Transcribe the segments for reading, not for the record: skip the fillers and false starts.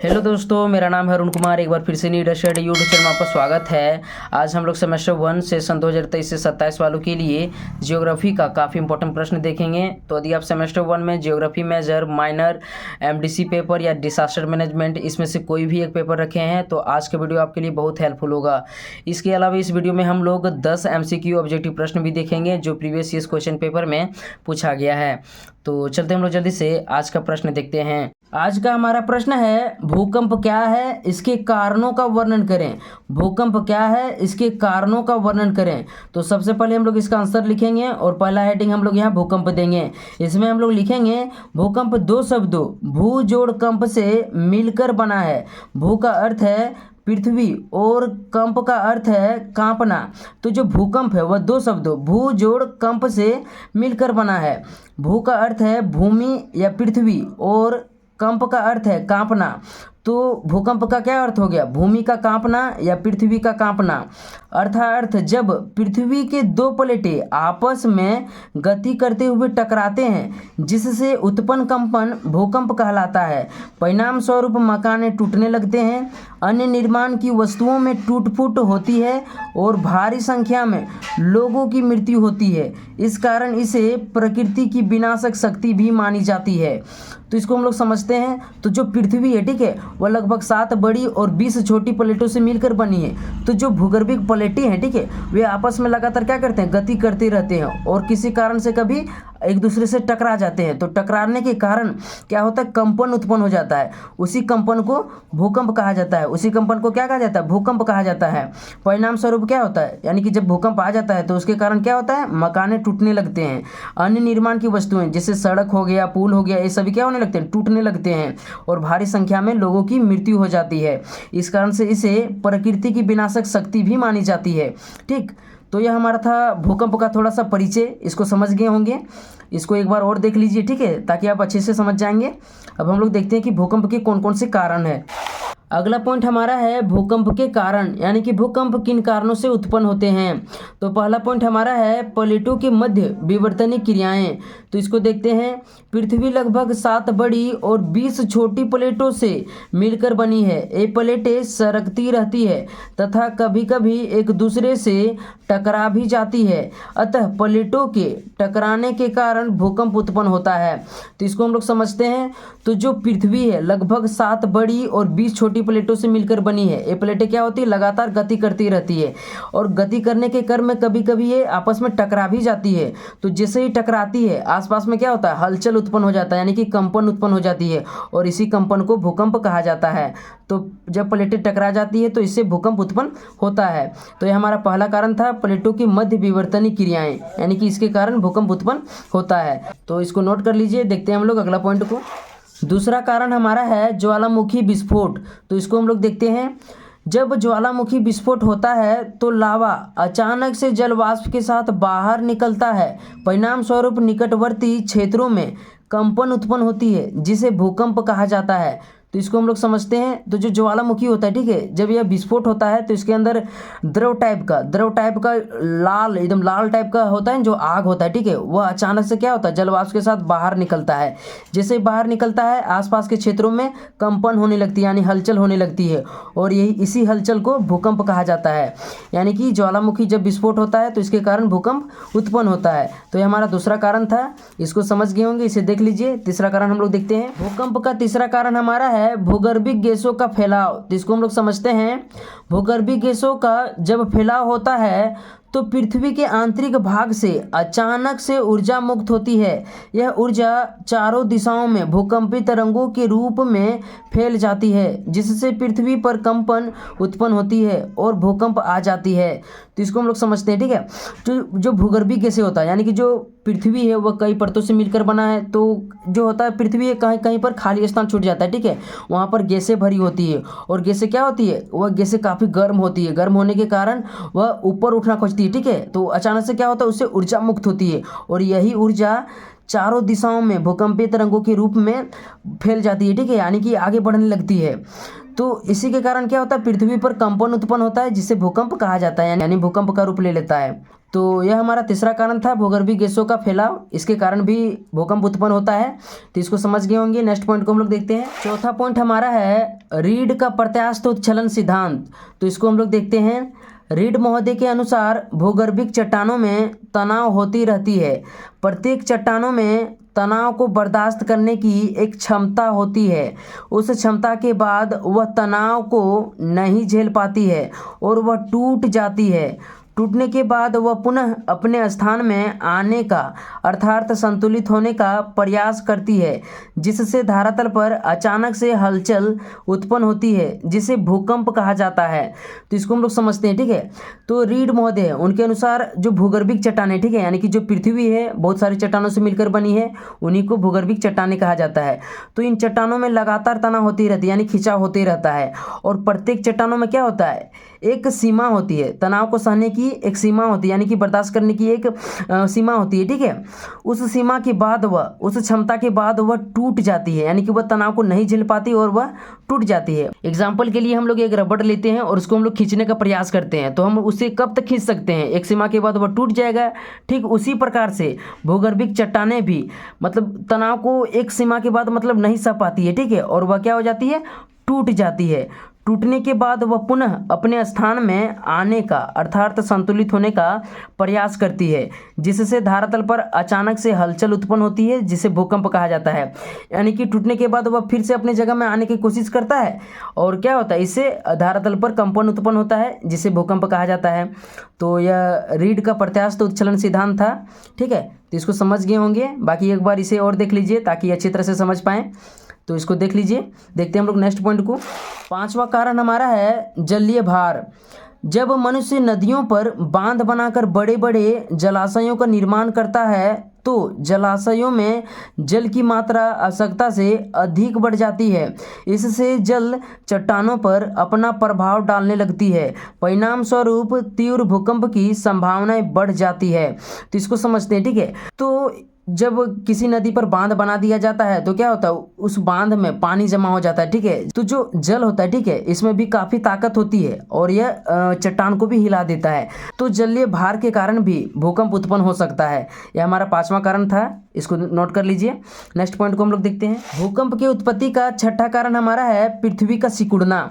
Hello दोस्तों, मेरा नाम है अरुण कुमार। एक बार फिर से नीड स्टडी यूट्यूब चैनल में आपका स्वागत है। आज हम लोग सेमेस्टर 1 सेशन 2023 से 27 वालों के लिए जियोग्राफी का काफ़ी इंपॉर्टेंट प्रश्न देखेंगे। तो यदि आप सेमेस्टर 1 में geography major, minor, MDC paper या डिसास्टर मैनेजमेंट इसमें से कोई भी एक पेपर रखे हैं तो आज का वीडियो आपके लिए बहुत हेल्पफुल होगा। इसके अलावा इस वीडियो में हम लोग 10 MCQ ऑब्जेक्टिव प्रश्न भी देखेंगे जो प्रीवियस ईयर क्वेश्चन पेपर में पूछा गया है। तो चलते हम लोग जल्दी से आज का प्रश्न देखते हैं। आज का हमारा प्रश्न है, भूकंप क्या है, इसके कारणों का वर्णन करें। भूकंप क्या है, इसके कारणों का वर्णन करें। तो सबसे पहले हम लोग इसका आंसर लिखेंगे और पहला हेडिंग हम लोग यहाँ भूकंप देंगे। इसमें हम लोग लिखेंगे भूकंप दो शब्दों भू जोड़ कंप से मिलकर बना है। भू का अर्थ है पृथ्वी और कंप का अर्थ है कांपना। तो जो भूकंप है वह दो शब्दों भू जोड़ कंप से मिलकर बना है। भू का अर्थ है भूमि या पृथ्वी और कंप का अर्थ है कांपना। तो भूकंप का क्या अर्थ हो गया? भूमि का कांपना या पृथ्वी का कांपना। अर्थात जब पृथ्वी के दो प्लेटें आपस में गति करते हुए टकराते हैं जिससे उत्पन्न कंपन भूकंप कहलाता है। परिणाम स्वरूप मकानें टूटने लगते हैं, अन्य निर्माण की वस्तुओं में टूट फूट होती है और भारी संख्या में लोगों की मृत्यु होती है। इस कारण इसे प्रकृति की विनाशक शक्ति भी मानी जाती है। तो इसको हम लोग समझते हैं। तो जो पृथ्वी है, ठीक है, वह लगभग 7 बड़ी और 20 छोटी प्लेटों से मिलकर बनी है। तो जो भूगर्भिक प्लेटें हैं, ठीक है, वे आपस में लगातार क्या करते हैं? गति करते रहते हैं और किसी कारण से कभी एक दूसरे से टकरा जाते हैं। तो टकराने के कारण क्या होता है? कंपन उत्पन्न हो जाता है। उसी कंपन को भूकंप कहा जाता है। उसी कंपन को क्या कहा जाता है? भूकंप कहा जाता है। परिणाम स्वरूप क्या होता है? यानी कि जब भूकंप आ जाता है तो उसके कारण क्या होता है? मकानें टूटने लगते हैं। अन्य निर्माण की वस्तुएं जैसे सड़क हो गया, पुल हो गया, ये सभी क्या होने लगते हैं? टूटने लगते हैं और भारी संख्या में लोगों की मृत्यु हो जाती है। इस कारण से इसे प्रकृति की विनाशक शक्ति भी मानी जाती है। ठीक, तो यह हमारा था भूकंप का थोड़ा सा परिचय। इसको समझ गए होंगे। इसको एक बार और देख लीजिए, ठीक है, ताकि आप अच्छे से समझ जाएंगे। अब हम लोग देखते हैं कि भूकंप के कौन कौन से कारण हैं। अगला पॉइंट हमारा है भूकंप के कारण, यानी कि भूकंप किन कारणों से उत्पन्न होते हैं। तो पहला पॉइंट हमारा है प्लेटों के मध्य विवर्तनिक क्रियाएं। तो इसको देखते हैं। पृथ्वी लगभग 7 बड़ी और 20 छोटी प्लेटों से मिलकर बनी है। ये प्लेटें सरकती रहती है तथा कभी कभी एक दूसरे से टकरा भी जाती है। अतः प्लेटों के टकराने के कारण भूकंप उत्पन्न होता है। तो इसको हम लोग समझते हैं। तो जो पृथ्वी है लगभग 7 बड़ी और 20 छोटी प्लेटों से मिलकर बनी है। ये प्लेटें क्या होती है? लगातार गति करती रहती है और गति करने के क्रम में कभी कभी ये आपस में टकरा भी जाती है। तो जैसे ही टकराती है आसपास में क्या होता है? हलचल उत्पन्न हो जाता है, यानी कि कंपन उत्पन्न हो जाती है और इसी कंपन को भूकंप कहा जाता है। तो जब प्लेटें टकरा जाती है तो इससे भूकंप उत्पन्न होता है। तो ये हमारा पहला कारण था, प्लेटों की मध्य विवर्तनिक क्रियाएं, यानी कि इसके कारण भूकंप उत्पन्न होता है। तो इसको नोट कर लीजिए। देखते हैं हम लोग अगला पॉइंट को। दूसरा कारण हमारा है ज्वालामुखी विस्फोट। तो इसको हम लोग देखते हैं। जब ज्वालामुखी विस्फोट होता है तो लावा अचानक से जल वाष्प के साथ बाहर निकलता है। परिणाम स्वरूप निकटवर्ती क्षेत्रों में कंपन उत्पन्न होती है जिसे भूकंप कहा जाता है। तो इसको हम लोग समझते हैं। तो जो ज्वालामुखी होता है, ठीक है, जब यह विस्फोट होता है तो इसके अंदर द्रव टाइप का लाल, एकदम लाल टाइप का होता है जो आग होता है, ठीक है, वह अचानक से क्या होता है? जलवाष्प के साथ बाहर निकलता है। जैसे बाहर निकलता है आसपास के क्षेत्रों में कंपन होने लगती है, यानी हलचल होने लगती है और यही इसी हलचल को भूकंप कहा जाता है। यानी कि ज्वालामुखी जब विस्फोट होता है तो इसके कारण भूकंप उत्पन्न होता है। तो ये हमारा दूसरा कारण था। इसको समझ गए होंगे, इसे देख लीजिए। तीसरा कारण हम लोग देखते हैं। भूकंप का तीसरा कारण हमारा है भूगर्भिक गैसों का फैलाव। तो इसको हम लोग समझते हैं। भूगर्भिक गैसों का जब फैलाव होता है तो पृथ्वी के आंतरिक भाग से अचानक से ऊर्जा मुक्त होती है। यह ऊर्जा चारों दिशाओं में भूकंपी तरंगों के रूप में फैल जाती है जिससे पृथ्वी पर कंपन उत्पन्न होती है और भूकंप आ जाती है। तो इसको हम लोग समझते हैं, ठीक है। तो जो भूगर्भिक गैसें होता है, यानी कि जो पृथ्वी है वह कई परतों से मिलकर बना है। तो जो होता है पृथ्वी कहीं कहीं पर खाली स्थान छूट जाता है, ठीक है, वहाँ पर गैसें भरी होती है और गैसें क्या होती है? वह गैसें काफ़ी गर्म होती है। गर्म होने के कारण वह ऊपर उठना खोजती है, ठीक है। तो अचानक से क्या होता है? उससे ऊर्जा मुक्त होती है और यही ऊर्जा चारों दिशाओं में भूकंपीय तरंगों के रूप में फैल जाती है, ठीक है, यानी कि आगे बढ़ने लगती है। तो इसी के कारण क्या होता है? पृथ्वी पर कंपन उत्पन्न होता है जिसे भूकंप कहा जाता है, यानी भूकंप का रूप ले लेता है। तो यह हमारा तीसरा कारण था, भूगर्भीय गैसों का फैलाव, इसके कारण भी भूकंप उत्पन्न होता है। तो इसको समझ गए होंगे। नेक्स्ट पॉइंट को हम लोग देखते हैं। चौथा पॉइंट हमारा है रीड का प्रत्यास्थ उत्छलन सिद्धांत। तो इसको हम लोग देखते हैं। रीड महोदय के अनुसार भूगर्भिक चट्टानों में तनाव होती रहती है। प्रत्येक चट्टानों में तनाव को बर्दाश्त करने की एक क्षमता होती है। उस क्षमता के बाद वह तनाव को नहीं झेल पाती है और वह टूट जाती है। टूटने के बाद वह पुनः अपने स्थान में आने का अर्थात संतुलित होने का प्रयास करती है, जिससे धरातल पर अचानक से हलचल उत्पन्न होती है, जिसे भूकंप कहा जाता है। तो इसको हम लोग समझते हैं, ठीक है। तो रीड महोदय उनके अनुसार जो भूगर्भिक चट्टानें, ठीक है, यानी कि जो पृथ्वी है बहुत सारी चट्टानों से मिलकर बनी है, उन्हीं को भूगर्भिक चट्टानें कहा जाता है। तो इन चट्टानों में लगातार तनाव होती रहती है, यानी खिंचाव होते रहता है। और प्रत्येक चट्टानों में क्या होता है, एक सीमा होती है, तनाव को सहने की एक सीमा होती है, यानी कि बर्दाश्त करने की एक सीमा होती है, ठीक है। उस सीमा के बाद वह, उस क्षमता के बाद वह टूट जाती है, यानी कि वह तनाव को नहीं झेल पाती और वह टूट जाती है। एग्जाम्पल के लिए हम लोग एक रबड़ लेते हैं और उसको हम लोग खींचने का प्रयास करते हैं, तो हम उसे कब तक खींच सकते हैं, एक सीमा के बाद वह टूट जाएगा। ठीक उसी प्रकार से भूगर्भिक चट्टानें भी मतलब तनाव को एक सीमा के बाद मतलब नहीं सह पाती है, ठीक है, और वह क्या हो जाती है, टूट जाती है। टूटने के बाद वह पुनः अपने स्थान में आने का अर्थात संतुलित होने का प्रयास करती है, जिससे धरातल पर अचानक से हलचल उत्पन्न होती है, जिसे भूकंप कहा जाता है। यानी कि टूटने के बाद वह फिर से अपने जगह में आने की कोशिश करता है और क्या होता है, इससे धरातल पर कंपन उत्पन्न होता है, जिसे भूकंप कहा जाता है। तो यह रीड का प्रत्यास्थ उत्छलन सिद्धांत था, ठीक है। तो इसको समझ गए होंगे। बाकी एक बार इसे और देख लीजिए ताकि अच्छी तरह से समझ पाएँ। तो इसको देख लीजिए। देखते हैं हम लोग नेक्स्ट पॉइंट को। पांचवा कारण हमारा है जलीय भार। जब मनुष्य नदियों पर बांध बनाकर बड़े बड़े जलाशयों का निर्माण करता है तो जलाशयों में जल की मात्रा आवश्यकता से अधिक बढ़ जाती है। इससे जल चट्टानों पर अपना प्रभाव डालने लगती है। परिणाम स्वरूप तीव्र भूकंप की संभावनाएं बढ़ जाती है। तो इसको समझते हैं, ठीक है। तो जब किसी नदी पर बांध बना दिया जाता है तो क्या होता है, उस बांध में पानी जमा हो जाता है, ठीक है। तो जो जल होता है, ठीक है, इसमें भी काफ़ी ताकत होती है और यह चट्टान को भी हिला देता है। तो जलीय भार के कारण भी भूकंप उत्पन्न हो सकता है। यह हमारा पांचवा कारण था, इसको नोट कर लीजिए। नेक्स्ट पॉइंट को हम लोग देखते हैं। भूकंप की उत्पत्ति का छठा कारण हमारा है पृथ्वी का सिकुड़ना।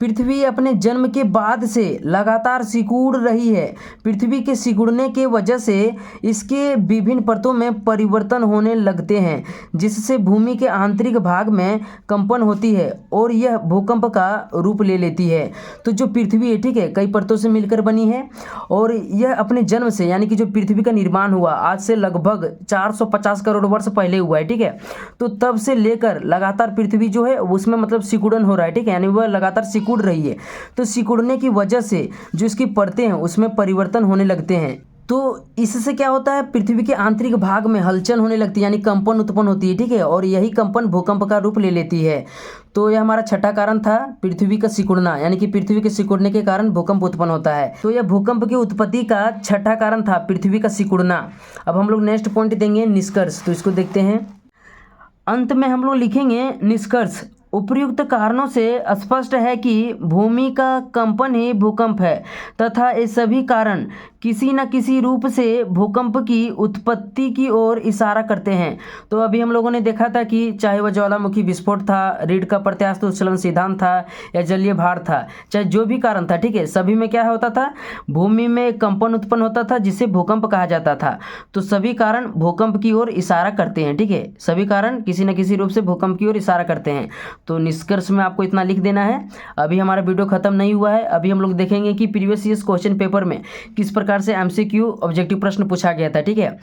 पृथ्वी अपने जन्म के बाद से लगातार सिकुड़ रही है। पृथ्वी के सिकुड़ने के वजह से इसके विभिन्न परतों में परिवर्तन होने लगते हैं, जिससे भूमि के आंतरिक भाग में कंपन होती है और यह भूकंप का रूप ले लेती है। तो जो पृथ्वी है, ठीक है, कई परतों से मिलकर बनी है और यह अपने जन्म से, यानी कि जो पृथ्वी का निर्माण हुआ आज से लगभग 450 करोड़ वर्ष पहले हुआ है, ठीक है। तो तब से लेकर लगातार पृथ्वी जो है उसमें मतलब सिकुड़न हो रहा है, ठीक है, यानी वह लगातार सिकुड़ रही है। तो सिकुड़ने की वजह से जो इसकी परतें हैं उसमें परिवर्तन होने लगते हैं। तो इससे क्या होता है, पृथ्वी के आंतरिक भाग में हलचल होने लगती है, यानी कंपन उत्पन्न होती है, ठीक है, और यही कंपन भूकंप का रूप ले लेती है। तो यह हमारा छठा कारण था पृथ्वी का सिकुड़ना, यानी कि पृथ्वी के सिकुड़ने के कारण भूकंप उत्पन्न होता है। तो यह भूकंप की उत्पत्ति का छठा कारण था पृथ्वी का सिकुड़ना। अब हम लोग नेक्स्ट पॉइंट देंगे निष्कर्ष। तो इसको देखते हैं। अंत में हम लोग लिखेंगे निष्कर्ष। उपर्युक्त कारणों से स्पष्ट है कि भूमि का कंपन ही भूकंप है तथा ये सभी कारण किसी न किसी रूप से भूकंप की उत्पत्ति की ओर इशारा करते हैं। तो अभी हम लोगों ने देखा था कि चाहे वह ज्वालामुखी विस्फोट था, रीड का प्रत्यास्थ उत्छलन सिद्धांत था या जलीय भार था, चाहे जो भी कारण था, ठीक है, सभी में क्या होता था, भूमि में कंपन उत्पन्न होता था जिसे भूकंप कहा जाता था। तो सभी कारण भूकंप की ओर इशारा करते हैं, ठीक है, सभी कारण किसी न किसी रूप से भूकंप की ओर इशारा करते हैं। तो निष्कर्ष में आपको इतना लिख देना है। अभी हमारा वीडियो खत्म नहीं हुआ है, अभी हम लोग देखेंगे कि प्रीवियस ईयर्स क्वेश्चन पेपर में किस प्रकार से एमसीक्यू ऑब्जेक्टिव प्रश्न पूछा गया था, ठीक है।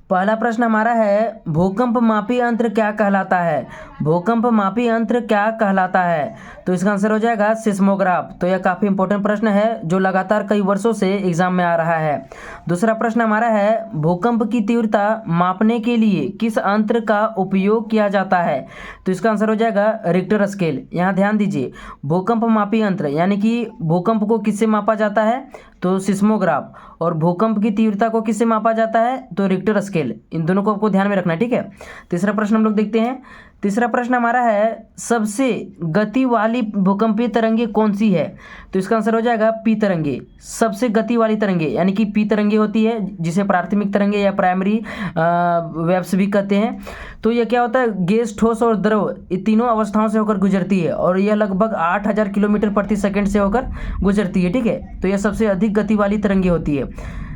पहला प्रश्न हमारा है भूकंप मापी यंत्र क्या कहलाता है। भूकंप मापी यंत्र क्या कहलाता है, तो इसका आंसर हो जाएगा सिस्मोग्राफ। तो यह काफ़ी इंपॉर्टेंट प्रश्न है जो लगातार कई वर्षों से एग्जाम में आ रहा है। दूसरा प्रश्न हमारा है भूकंप की तीव्रता मापने के लिए किस यंत्र का उपयोग किया जाता है, तो इसका आंसर हो जाएगा रिक्टर स्केल। यहाँ ध्यान दीजिए, भूकंप मापी यंत्र यानी कि भूकंप को किससे मापा जाता है, तो सिस्मोग्राफ, और भूकंप की तीव्रता को किससे मापा जाता है, तो रिक्टर स्केल। इन दोनों को आपको ध्यान में रखना है, ठीक है। तीसरा प्रश्न हम लोग देखते हैं, तीसरा प्रश्न हमारा है सबसे गति वाली भूकंपीय तरंगे कौन सी है? तो इसका आंसर हो जाएगा पी तरंगे। सबसे गति वाली तरंगे यानी कि पी तरंगे होती है, जिसे प्राथमिक तरंगे या प्राइमरी वेव्स भी कहते हैं। तो यह क्या होता है, गैस, ठोस और द्रव, ये तीनों अवस्थाओं से होकर गुजरती है और यह लगभग 8000 किलोमीटर प्रति सेकंड से होकर गुजरती है। ठीक है, तो यह सबसे अधिक गति वाली तरंगे होती है।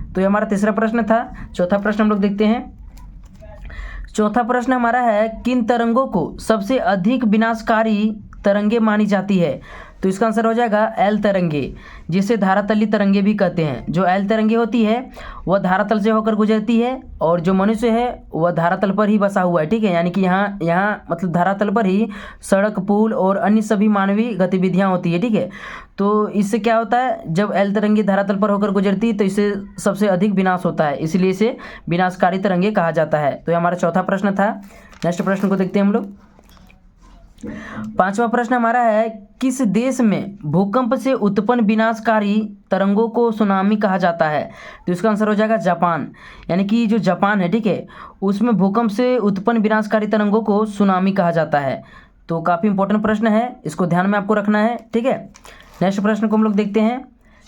तो ये हमारा तीसरा प्रश्न था। चौथा प्रश्न हम लोग देखते हैं। चौथा प्रश्न हमारा है किन तरंगों को सबसे अधिक विनाशकारी तरंगे मानी जाती है? तो इसका आंसर हो जाएगा एल तरंगे, जिसे धारातली तरंगे भी कहते हैं। जो एल तरंगे होती है वह धारातल से होकर गुजरती है और जो मनुष्य है वह धारातल पर ही बसा हुआ है। ठीक है, यानी कि यहाँ मतलब धारातल पर ही सड़क, पुल और अन्य सभी मानवीय गतिविधियाँ होती है। ठीक है, तो इससे क्या होता है, जब एल तरंगे धरातल पर होकर गुजरती है तो इससे सबसे अधिक विनाश होता है, इसलिए इसे विनाशकारी तरंगे कहा जाता है। तो ये हमारा चौथा प्रश्न था। नेक्स्ट प्रश्न को देखते हैं हम लोग। पांचवा प्रश्न हमारा है किस देश में भूकंप से उत्पन्न विनाशकारी तरंगों को सुनामी कहा जाता है? तो इसका आंसर हो जाएगा जापान। यानी कि जो जापान है, ठीक है, उसमें भूकंप से उत्पन्न विनाशकारी तरंगों को सुनामी कहा जाता है। तो काफ़ी इंपॉर्टेंट प्रश्न है, इसको ध्यान में आपको रखना है। ठीक है, नेक्स्ट प्रश्न को हम लोग देखते हैं।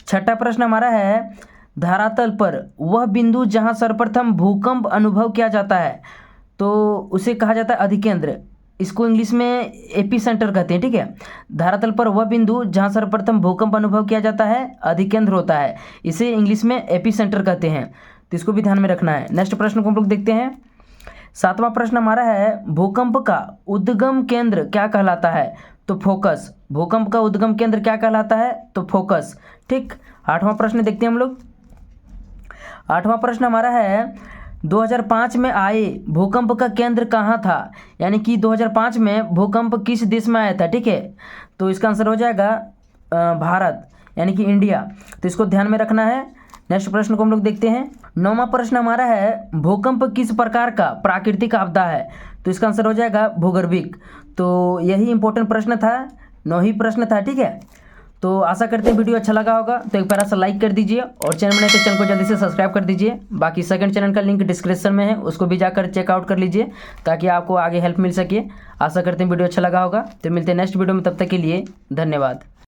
छठा प्रश्न हमारा है धरातल पर वह बिंदु जहां सर्वप्रथम भूकंप अनुभव किया जाता है तो उसे कहा जाता है अधिकेंद्र। इसको इंग्लिश में एपी सेंटर कहते हैं। ठीक है, धरातल पर वह बिंदु जहां सर्वप्रथम भूकंप अनुभव किया जाता है अधिकेंद्र होता है, इसे इंग्लिश में एपी सेंटर कहते हैं। तो इसको भी ध्यान में रखना है। नेक्स्ट प्रश्न को हम लोग देखते हैं। सातवां प्रश्न हमारा है भूकंप का उद्गम केंद्र क्या कहलाता है? तो फोकस। भूकंप का उद्गम केंद्र क्या कहलाता है? तो फोकस। ठीक, आठवां प्रश्न देखते हैं हम लोग। आठवां प्रश्न हमारा है 2005 में आए भूकंप का केंद्र कहाँ था? यानी कि 2005 में भूकंप किस देश में आया था? ठीक है, तो इसका आंसर हो जाएगा भारत, यानी कि इंडिया। तो इसको ध्यान में रखना है। नेक्स्ट प्रश्न को हम लोग देखते हैं। नौवां प्रश्न हमारा है भूकंप किस प्रकार का प्राकृतिक आपदा है? तो इसका आंसर हो जाएगा भूगर्भिक। तो यही इंपॉर्टेंट प्रश्न था, 9 प्रश्न था। ठीक है, तो आशा करते हैं वीडियो अच्छा लगा होगा, तो एक प्यारा सा लाइक कर दीजिए और चैनल में नहीं तो चैनल को जल्दी से सब्सक्राइब कर दीजिए। बाकी सेकंड चैनल का लिंक डिस्क्रिप्शन में है, उसको भी जाकर चेकआउट कर लीजिए ताकि आपको आगे हेल्प मिल सके। आशा करते हैं वीडियो अच्छा लगा होगा। तो मिलते हैं नेक्स्ट वीडियो में, तब तक के लिए धन्यवाद।